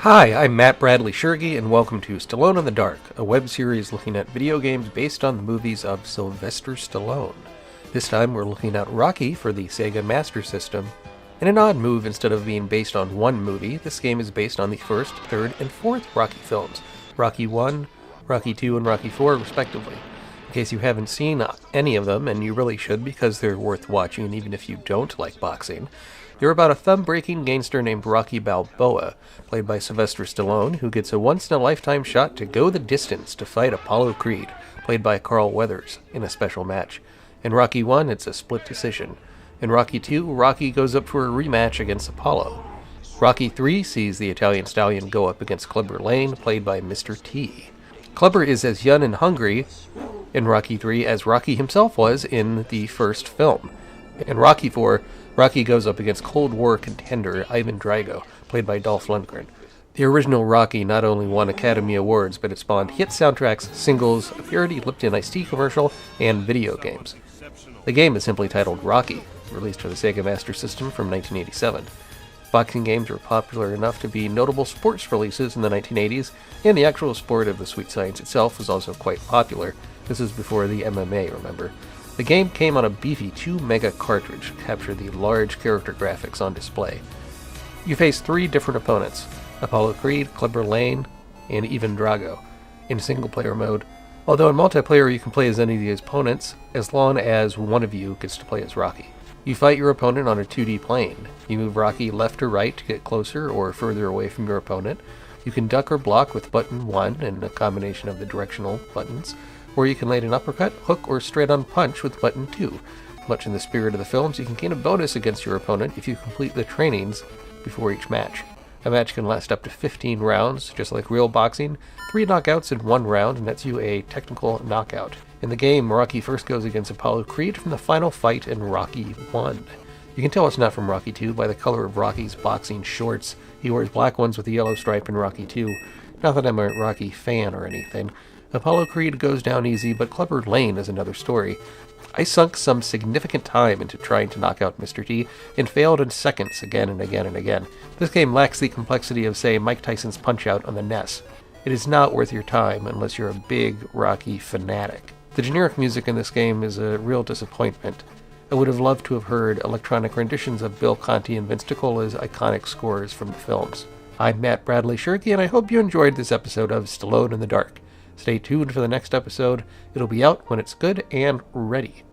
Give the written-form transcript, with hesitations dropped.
Hi, I'm Matt Bradley-Tschirgi, and welcome to Stallone in the Dark, a web series looking at video games based on the movies of Sylvester Stallone. This time we're looking at Rocky for the Sega Master System. In an odd move, instead of being based on one movie, this game is based on the first, third, and fourth Rocky films, Rocky 1, Rocky 2, and Rocky 4, respectively. In case you haven't seen any of them, and you really should because they're worth watching even if you don't like boxing, they're about a thumb-breaking gangster named Rocky Balboa, played by Sylvester Stallone, who gets a once-in-a-lifetime shot to go the distance to fight Apollo Creed, played by Carl Weathers, in a special match. In Rocky 1, it's a split decision. In Rocky 2, Rocky goes up for a rematch against Apollo. Rocky 3 sees the Italian Stallion go up against Clubber Lang, played by Mr. T. Clubber is as young and hungry in Rocky 3 as Rocky himself was in the first film. In Rocky 4, Rocky goes up against Cold War contender Ivan Drago, played by Dolph Lundgren. The original Rocky not only won Academy Awards, but it spawned hit soundtracks, singles, a Purity Lipton iced tea commercial, and video games. The game is simply titled Rocky, released for the Sega Master System from 1987. Boxing games were popular enough to be notable sports releases in the 1980s, and the actual sport of the sweet science itself was also quite popular. This is before the MMA, remember. The game came on a beefy 2 mega cartridge to capture the large character graphics on display. You face 3 different opponents, Apollo Creed, Clubber Lang, and Ivan Drago, in single-player mode, although in multiplayer you can play as any of these opponents, as long as one of you gets to play as Rocky. You fight your opponent on a 2D plane. You move Rocky left or right to get closer or further away from your opponent. You can duck or block with button 1 and a combination of the directional buttons, or you can land an uppercut, hook, or straight-on punch with button 2. Much in the spirit of the films, you can gain a bonus against your opponent if you complete the trainings before each match. A match can last up to 15 rounds, just like real boxing. 3 knockouts in 1 round nets you a technical knockout. In the game, Rocky first goes against Apollo Creed from the final fight in Rocky 1. You can tell it's not from Rocky 2 by the color of Rocky's boxing shorts. He wears black ones with a yellow stripe in Rocky 2. Not that I'm a Rocky fan or anything. Apollo Creed goes down easy, but Clubber Lang is another story. I sunk some significant time into trying to knock out Mr. T, and failed in seconds again and again and again. This game lacks the complexity of, say, Mike Tyson's Punch-Out on the NES. It is not worth your time unless you're a big Rocky fanatic. The generic music in this game is a real disappointment. I would have loved to have heard electronic renditions of Bill Conti and Vince DiCola's iconic scores from the films. I'm Matt Bradley-Tschirgi, and I hope you enjoyed this episode of Stallone in the Dark. Stay tuned for the next episode. It'll be out when it's good and ready.